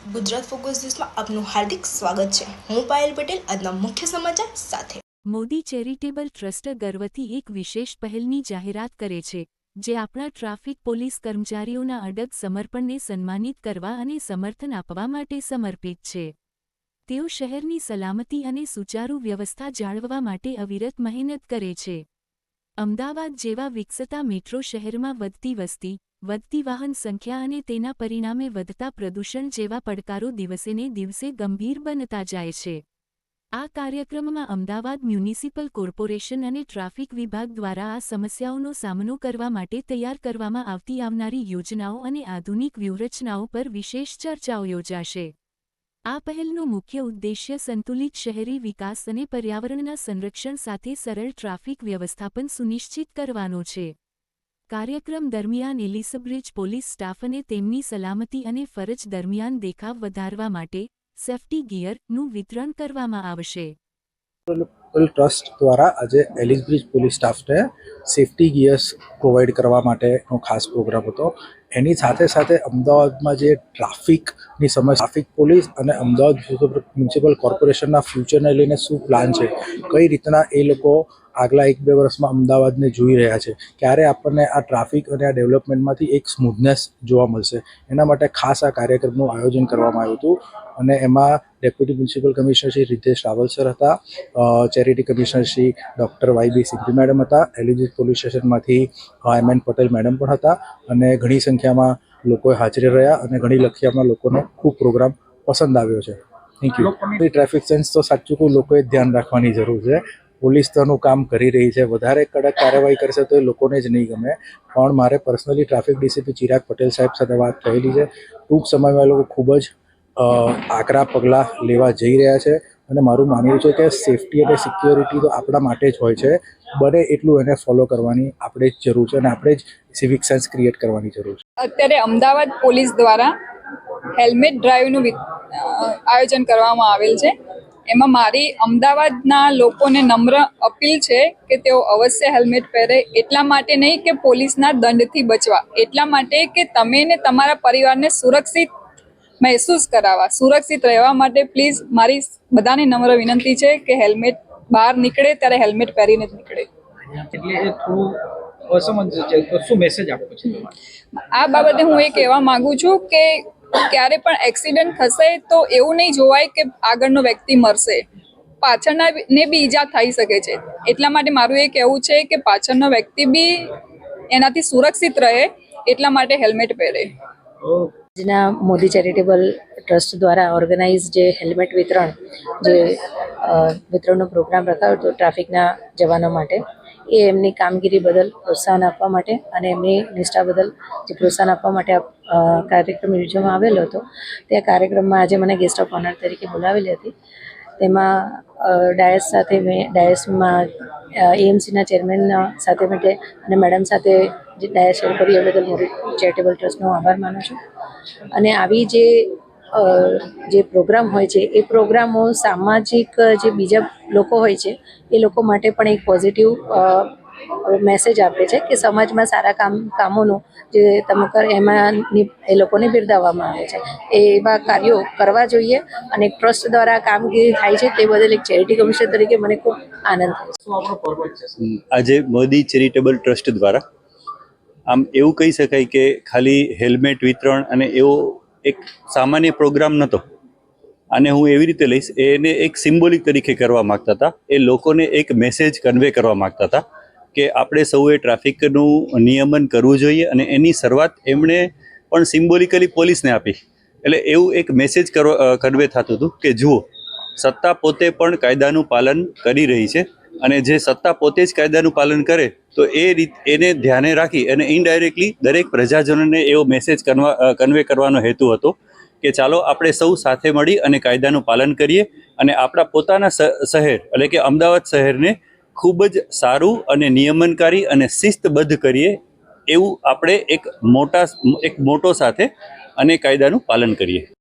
Gujarat focus ન્યૂઝમાં આપનું હાર્દિક સ્વાગત છે। હું પાયલ પટેલ આજના મુખ્ય સમાચાર સાથે। મોદી ચેરિટેબલ ટ્રસ્ટ ગર્વથી એક વિશેષ પહેલની જાહેરાત કરે છે, જે આપણા ટ્રાફિક પોલીસ કર્મચારીઓના અડગ સમર્પણને સન્માનિત કરવા અને સમર્થન આપવા માટે સમર્પિત છે। તેઓ શહેરની સલામતી અને સુચારુ વ્યવસ્થા જાળવવા માટે અવિરત મહેનત કરે છે। અમદાવાદ જેવા વિકસતા મેટ્રો શહેરમાં વધતી વસ્તી, વધતી વાહન સંખ્યા અને તેના પરિણામે વધતા પ્રદૂષણ જેવા પડકારો દિવસેને દિવસે ગંભીર બનતા જાય છે। આ કાર્યક્રમમાં અમદાવાદ મ્યુનિસિપલ કોર્પોરેશન અને ટ્રાફિક વિભાગ દ્વારા આ સમસ્યાઓનો સામનો કરવા માટે તૈયાર કરવામાં આવનારી યોજનાઓ અને આધુનિક વ્યૂહરચનાઓ પર વિશેષ ચર્ચાઓ યોજાશે। આ પહેલનો મુખ્ય ઉદ્દેશ્ય સંતુલિત શહેરી વિકાસ અને પર્યાવરણના સંરક્ષણ સાથે સરળ ટ્રાફિક વ્યવસ્થાપન સુનિશ્ચિત કરવાનો છે। કાર્યક્રમ દરમિયાન એલિસબ્રિજ પોલીસ સ્ટાફ અને તેમની સલામતી અને ફરજ દરમિયાન દેખાવ વધારવા માટે સેફ્ટી ગિયરનું વિતરણ કરવામાં આવશે। ટ્રસ્ટ દ્વારા આજે એલિસબ્રિજ પોલીસ સ્ટાફને સેફ્ટી ગિયર્સ પ્રોવાઈડ કરવા માટેનો ખાસ પ્રોગ્રામ હતો। એની સાથે સાથે અમદાવાદમાં જે ટ્રાફિકની સમસ્યા, ટ્રાફિક પોલીસ અને અમદાવાદ મ્યુનિસિપલ કોર્પોરેશનના ફ્યુચરને લઈને શું પ્લાન છે, કઈ રીતના એ લોકો આગલા 1-2 વર્ષમાં અમદાવાદને જોઈ રહ્યા છે, ક્યારે આપણને આ ટ્રાફિક અને આ ડેવલપમેન્ટમાંથી એક સ્મૂથનેસ જોવા મળશે, એના માટે ખાસ આ કાર્યક્રમનું આયોજન કરવામાં આવ્યું હતું। અને એમાં deputy municipal commissioner Shri Ritesh Raval sir હતા, charity commissioner Shri doctor Y B. Singhvi madam હતા, એલિસબ્રિજ પોલીસ સ્ટેશનમાંથી એમ.એન. પટેલ મેડમ પણ હતા અને ઘણી સંખ્યામાં લોકોએ હાજરી રહ્યા અને ઘણી સંખ્યામાં લોકોને ખૂબ પ્રોગ્રામ પસંદ આવ્યો છે। Thank you. ટ્રાફિક સેન્સ તો સાચું કોઈ લોકોએ ધ્યાન રાખવાની જરૂર છે। પોલીસ તેનું કામ કરી રહી છે, વધારે કડક કાર્યવાહી કરશે તો એ લોકોને જ નહીં ગમે, પણ મારે personally traffic DCP Chirag Patel સાહેબ સાથે વાત થયેલી છે। ટૂંક સમયમાં એ લોકો ખૂબ જ આકરા પગલાં લેવા જઈ રહ્યા છે અને મારું માનવું છે કે સેફ્ટી અને સિક્યોરિટી તો આપણા માટે જ હોય છે, બને એટલું એને ફોલો કરવાની આપણે જ જરૂર છે અને આપણે જ સિવિક સેન્સ ક્રિએટ કરવાની જરૂર છે। અત્યારે અમદાવાદ પોલીસ દ્વારા હેલ્મેટ ડ્રાઈવનું આયોજન કરવામાં આવેલ છે। એમાં મારી અમદાવાદના લોકોને નમ્ર અપીલ છે કે તેઓ અવશ્ય હેલ્મેટ પહેરે, એટલા માટે નહીં કે પોલીસના દંડથી બચવા, એટલા માટે કે તમે ને તમારા પરિવારને સુરક્ષિત મહેસૂસ કરાવવા, સુરક્ષિત રહેવા માટે પ્લીઝ મારી બધાને નમ્ર વિનંતી છે કે હેલ્મેટ બહાર નીકળે ત્યારે હેલ્મેટ પહેરીને જ નીકળે। આ બાબતે હું એ કહેવા માંગુ છું કે ક્યારે પણ એક્સિડન્ટ થશે તો એવું નહીં જોવાય કે આગળનો વ્યક્તિ મરશે, પાછળના ને બી ઈજા થઈ શકે છે, એટલા માટે મારું એ કહેવું છે કે પાછળનો વ્યક્તિ બી એનાથી સુરક્ષિત રહે, એટલા માટે હેલ્મેટ પહેરે। આજના મોદી ચેરિટેબલ ટ્રસ્ટ દ્વારા ઓર્ગેનાઇઝ જે હેલ્મેટ વિતરણનો પ્રોગ્રામ રખાયો હતો ટ્રાફિકના જવાનો માટે, એ એમની કામગીરી બદલ પ્રોત્સાહન આપવા માટે અને એમની નિષ્ઠા બદલ જે પ્રોત્સાહન આપવા માટે કાર્યક્રમ યોજવામાં આવેલો હતો। તે કાર્યક્રમમાં આજે મને ગેસ્ટ ઓફ ઓનર તરીકે બોલાવેલી હતી। તેમાં ડાયસમાં એએમસીના ચેરમેન સાથે અને મેડમ સાથે જે ડાયસ શેર કરી એ બદલ મોદી ચેરિટેબલ ટ્રસ્ટનો આભાર માનું છું। અને આવી જે પ્રોગ્રામ હોય છે એ પ્રોગ્રામો સામાજિક જે બીજા લોકો હોય છે એ લોકો માટે પણ એક પોઝિટિવ મેસેજ આપે છે કે સમાજમાં સારા કામોનું જે તમે એમાં એ લોકોને બિરદાવવામાં આવે છે, એવા કાર્યો કરવા જોઈએ અને ટ્રસ્ટ દ્વારા કામગીરી થાય છે તે બદલ એક ચેરિટી કમિશનર તરીકે મને ખૂબ આનંદ થાય છે। આજે મોદી ચેરિટેબલ ટ્રસ્ટ દ્વારા આમ એવું કહી શકાય કે ખાલી હેલ્મેટ વિતરણ અને એવો એક સામાન્ય પ્રોગ્રામ નહોતો, અને હું એવી રીતે લઈશ, એને એક સિમ્બોલિક તરીકે કરવા માગતા હતા। એ લોકોને એક મેસેજ કન્વે કરવા માગતા હતા કે આપણે સૌએ ટ્રાફિકનું નિયમન કરવું જોઈએ, અને એની શરૂઆત એમણે પણ સિમ્બોલિકલી પોલીસને આપી। એટલે એવું એક મેસેજ કન્વે થતું હતું કે જુઓ, સત્તા પોતે પણ કાયદાનું પાલન કરી રહી છે, અને જે સત્તા પોતે જ કાયદાનું પાલન કરે તો એને ધ્યાને રાખી અને ઇનડાયરેક્ટલી દરેક પ્રજાજનોને એવો મેસેજ કન્વે કરવાનો હેતુ હતો કે ચાલો આપણે સૌ સાથે મળી અને કાયદાનું પાલન કરીએ અને આપણા પોતાના શહેર એટલે કે અમદાવાદ શહેરને ખૂબ જ સારું અને નિયમનકારી અને શિસ્તબદ્ધ કરીએ, એવું આપણે એક મોટો સાથે અને કાયદાનું પાલન કરીએ।